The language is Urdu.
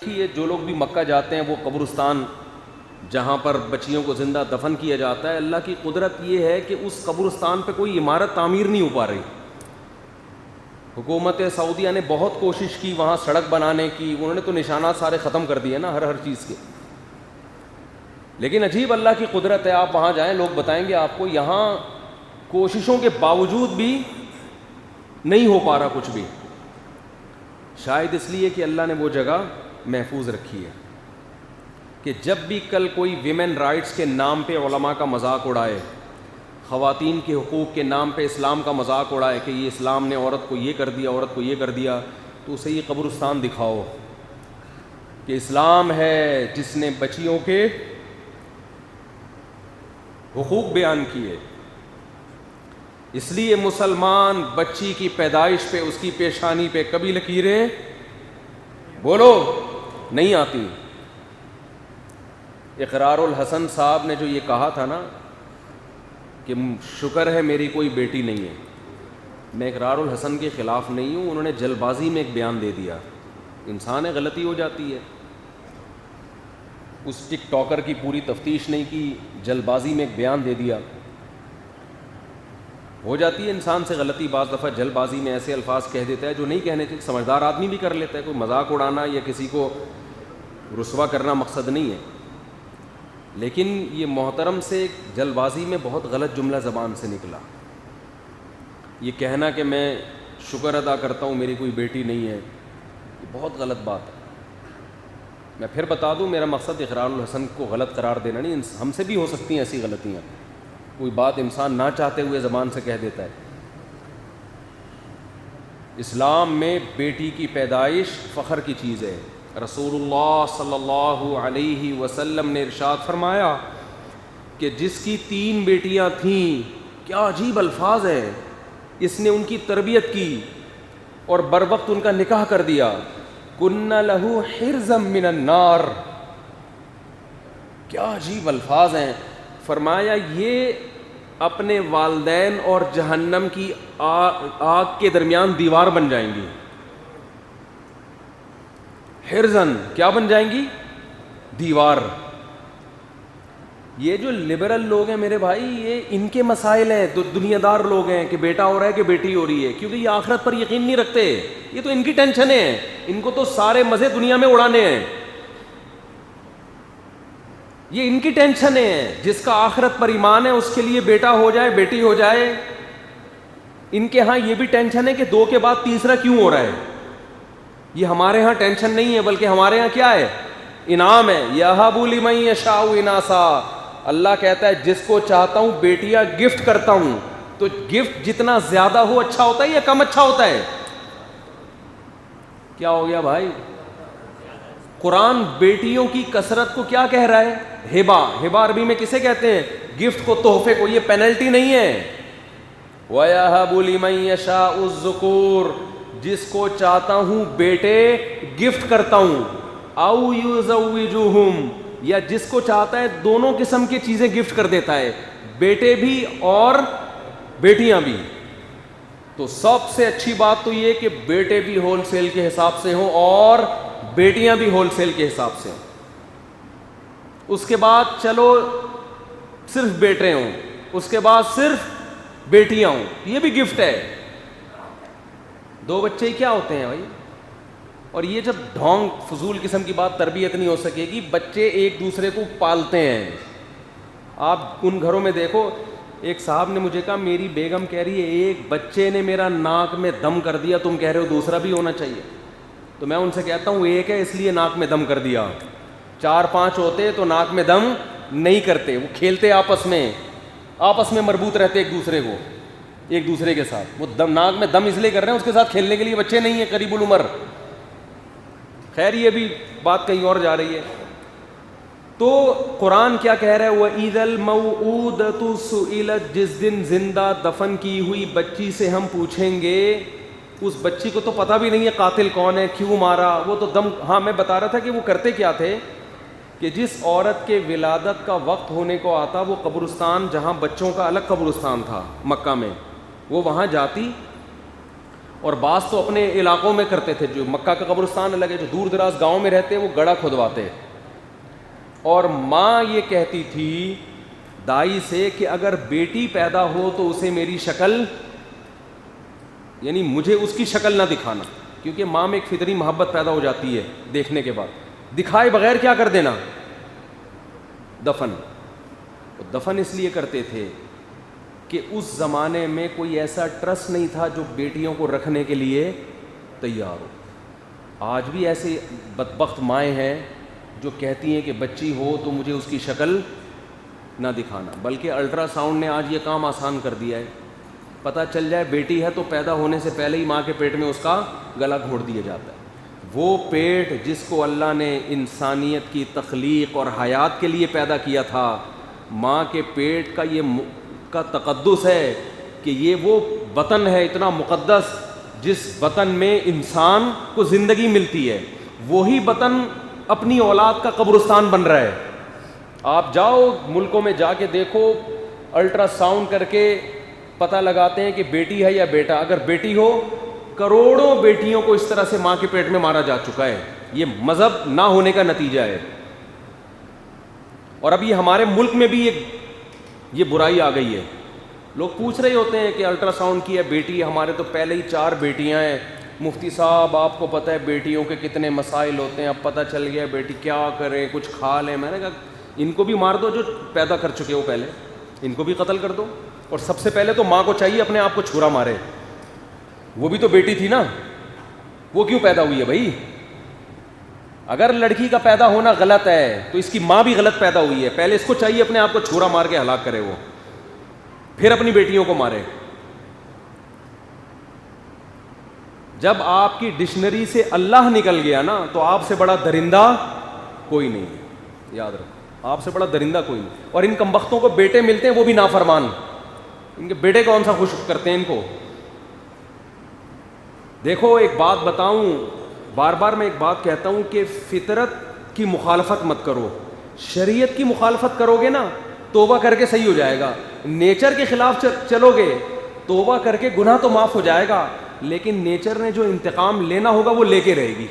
یہ جو لوگ بھی مکہ جاتے ہیں وہ قبرستان جہاں پر بچیوں کو زندہ دفن کیا جاتا ہے، اللہ کی قدرت یہ ہے کہ اس قبرستان پہ کوئی عمارت تعمیر نہیں ہو پا رہی. حکومت سعودیہ نے بہت کوشش کی وہاں سڑک بنانے کی، انہوں نے تو نشانات سارے ختم کر دیے نا ہر چیز کے. لیکن عجیب اللہ کی قدرت ہے، آپ وہاں جائیں لوگ بتائیں گے آپ کو یہاں کوششوں کے باوجود بھی نہیں ہو پا رہا کچھ بھی. شاید اس لیے کہ اللہ نے وہ جگہ محفوظ رکھی ہے کہ جب بھی کل کوئی ویمن رائٹس کے نام پہ علماء کا مذاق اڑائے، خواتین کے حقوق کے نام پہ اسلام کا مذاق اڑائے کہ یہ اسلام نے عورت کو یہ کر دیا، عورت کو یہ کر دیا، تو اسے یہ قبرستان دکھاؤ کہ اسلام ہے جس نے بچیوں کے حقوق بیان کیے. اس لیے مسلمان بچی کی پیدائش پہ اس کی پیشانی پہ کبھی لکیریں بولو نہیں آتی. اقرار الحسن صاحب نے جو یہ کہا تھا نا کہ شکر ہے میری کوئی بیٹی نہیں ہے، میں اقرار الحسن کے خلاف نہیں ہوں، انہوں نے جلد بازی میں ایک بیان دے دیا. انسان ہے غلطی ہو جاتی ہے، اس ٹک ٹاکر کی پوری تفتیش نہیں کی، جلد بازی میں ایک بیان دے دیا. ہو جاتی ہے انسان سے غلطی، بعض دفعہ جلد بازی میں ایسے الفاظ کہہ دیتا ہے جو نہیں کہنے تھے. سمجھدار آدمی بھی کر لیتا ہے، کوئی مذاق اڑانا یا کسی کو رسوا کرنا مقصد نہیں ہے. لیکن یہ محترم سے جلد بازی میں بہت غلط جملہ زبان سے نکلا. یہ کہنا کہ میں شکر ادا کرتا ہوں میری کوئی بیٹی نہیں ہے، یہ بہت غلط بات ہے. میں پھر بتا دوں میرا مقصد اقرار الحسن کو غلط قرار دینا نہیں، ہم سے بھی ہو سکتی ہیں ایسی غلطیاں، کوئی بات انسان نہ چاہتے ہوئے زبان سے کہہ دیتا ہے. اسلام میں بیٹی کی پیدائش فخر کی چیز ہے. رسول اللہ صلی اللہ علیہ وسلم نے ارشاد فرمایا کہ جس کی 3 بیٹیاں تھیں، کیا عجیب الفاظ ہیں، اس نے ان کی تربیت کی اور بر وقت ان کا نکاح کر دیا. کن لہو حرزا من النار، کیا عجیب الفاظ ہیں. فرمایا یہ اپنے والدین اور جہنم کی آگ کے درمیان دیوار بن جائیں گی. حرزن کیا بن جائیں گی؟ دیوار. یہ جو لبرل لوگ ہیں میرے بھائی، یہ ان کے مسائل ہیں. دنیا دار لوگ ہیں کہ بیٹا ہو رہا ہے کہ بیٹی ہو رہی ہے، کیونکہ یہ آخرت پر یقین نہیں رکھتے. یہ تو ان کی ٹینشنیں ہیں، ان کو تو سارے مزے دنیا میں اڑانے ہیں. یہ ان کی ٹینشنیں ہیں. جس کا آخرت پر ایمان ہے اس کے لیے بیٹا ہو جائے بیٹی ہو جائے. ان کے ہاں یہ بھی ٹینشن ہے کہ 2 کے بعد تیسرا کیوں ہو رہا ہے. یہ ہمارے ہاں ٹینشن نہیں ہے، بلکہ ہمارے ہاں کیا ہے؟ انعام ہے. یَهَبُ لِمَن يَشَاءُ إِنَاثًا، اللہ کہتا ہے جس کو چاہتا ہوں بیٹیاں گفٹ کرتا ہوں. تو گفٹ جتنا زیادہ ہو اچھا ہوتا ہے یا کم اچھا ہوتا ہے؟ کیا ہو گیا بھائی؟ قرآن بیٹیوں کی کثرت کو کیا کہہ رہا ہے؟ ہبا. ہبا عربی میں کسے کہتے ہیں؟ گفٹ کو، تحفے کو. یہ پینلٹی نہیں ہے. وَيَهَبُ لِمَن يَشَاءُ الذُّكُورَ، جس کو چاہتا ہوں بیٹے گفٹ کرتا ہوں. او یزوجہم، یا جس کو چاہتا ہے دونوں قسم کی چیزیں گفٹ کر دیتا ہے، بیٹے بھی اور بیٹیاں بھی. تو سب سے اچھی بات تو یہ کہ بیٹے بھی ہول سیل کے حساب سے ہوں اور بیٹیاں بھی ہول سیل کے حساب سے ہوں. اس کے بعد چلو صرف بیٹے ہوں، اس کے بعد صرف بیٹیاں ہوں، یہ بھی گفٹ ہے. 2 بچے کیا ہوتے ہیں بھائی؟ اور یہ جب ڈھونگ فضول قسم کی بات، تربیت نہیں ہو سکے گی. بچے ایک دوسرے کو پالتے ہیں. آپ ان گھروں میں دیکھو، ایک صاحب نے مجھے کہا میری بیگم کہہ رہی ہے ایک بچے نے میرا ناک میں دم کر دیا، تم کہہ رہے ہو دوسرا بھی ہونا چاہیے. تو میں ان سے کہتا ہوں ایک ہے اس لیے ناک میں دم کر دیا، 4-5 ہوتے تو ناک میں دم نہیں کرتے. وہ کھیلتے آپس میں مربوط رہتے ایک دوسرے کے ساتھ. وہ ناک میں دم اس لیے کر رہے ہیں اس کے ساتھ کھیلنے کے لیے بچے نہیں ہیں قریب العمر. خیر یہ بھی بات کہیں اور جا رہی ہے. تو قرآن کیا کہہ رہا ہے؟ وَإِذَا الْمَوْءُودَةُ سُئِلَتْ، جس دن زندہ دفن کی ہوئی بچی سے ہم پوچھیں گے. اس بچی کو تو پتہ بھی نہیں ہے قاتل کون ہے، کیوں مارا. وہ تو دم، ہاں میں بتا رہا تھا کہ وہ کرتے کیا تھے کہ جس عورت کے ولادت کا وقت ہونے کو آتا، وہ قبرستان جہاں بچوں کا الگ قبرستان تھا مکہ میں، وہ وہاں جاتی اور بعض تو اپنے علاقوں میں کرتے تھے، جو مکہ کا قبرستان الگ ہے، جو دور دراز گاؤں میں رہتے وہ گڑھا کھدواتے. اور ماں یہ کہتی تھی دائی سے کہ اگر بیٹی پیدا ہو تو اسے میری شکل، یعنی مجھے اس کی شکل نہ دکھانا، کیونکہ ماں میں ایک فطری محبت پیدا ہو جاتی ہے دیکھنے کے بعد. دکھائے بغیر کیا کر دینا؟ دفن. دفن اس لیے کرتے تھے کہ اس زمانے میں کوئی ایسا ٹرسٹ نہیں تھا جو بیٹیوں کو رکھنے کے لیے تیار ہو. آج بھی ایسے بدبخت مائیں ہیں جو کہتی ہیں کہ بچی ہو تو مجھے اس کی شکل نہ دکھانا، بلکہ الٹرا ساؤنڈ نے آج یہ کام آسان کر دیا ہے. پتہ چل جائے بیٹی ہے تو پیدا ہونے سے پہلے ہی ماں کے پیٹ میں اس کا گلا گھونٹ دیا جاتا ہے. وہ پیٹ جس کو اللہ نے انسانیت کی تخلیق اور حیات کے لیے پیدا کیا تھا، ماں کے پیٹ کا یہ کا تقدس ہے کہ یہ وہ وطن ہے اتنا مقدس جس وطن میں انسان کو زندگی ملتی ہے. وہی وطن اپنی اولاد کا قبرستان بن رہا ہے. آپ جاؤ ملکوں میں جا کے دیکھو، الٹرا ساؤنڈ کر کے پتہ لگاتے ہیں کہ بیٹی ہے یا بیٹا. اگر بیٹی ہو، کروڑوں بیٹیوں کو اس طرح سے ماں کے پیٹ میں مارا جا چکا ہے. یہ مذہب نہ ہونے کا نتیجہ ہے. اور اب یہ ہمارے ملک میں بھی یہ برائی آ گئی ہے. لوگ پوچھ رہے ہوتے ہیں کہ الٹرا ساؤنڈ کی ہے بیٹی، ہمارے تو پہلے ہی 4 بیٹیاں ہیں. مفتی صاحب آپ کو پتہ ہے بیٹیوں کے کتنے مسائل ہوتے ہیں، اب پتہ چل گیا بیٹی کیا کریں، کچھ کھا لیں. میں نے کہا ان کو بھی مار دو جو پیدا کر چکے ہو، پہلے ان کو بھی قتل کر دو. اور سب سے پہلے تو ماں کو چاہیے اپنے آپ کو چھرا مارے. وہ بھی تو بیٹی تھی نا، وہ کیوں پیدا ہوئی ہے بھائی؟ اگر لڑکی کا پیدا ہونا غلط ہے تو اس کی ماں بھی غلط پیدا ہوئی ہے. پہلے اس کو چاہیے اپنے آپ کو چھرا مار کے ہلاک کرے، وہ پھر اپنی بیٹیوں کو مارے. جب آپ کی ڈکشنری سے اللہ نکل گیا نا تو آپ سے بڑا درندہ کوئی نہیں ہے. یاد رکھو، آپ سے بڑا درندہ کوئی نہیں. اور ان کمبختوں کو بیٹے ملتے ہیں وہ بھی نافرمان. ان کے بیٹے کون سا خوش کرتے ہیں ان کو؟ دیکھو ایک بات بتاؤں، بار بار میں ایک بات کہتا ہوں کہ فطرت کی مخالفت مت کرو. شریعت کی مخالفت کرو گے نا توبہ کر کے صحیح ہو جائے گا. نیچر کے خلاف چلو گے توبہ کر کے گناہ تو معاف ہو جائے گا، لیکن نیچر نے جو انتقام لینا ہوگا وہ لے کے رہے گی.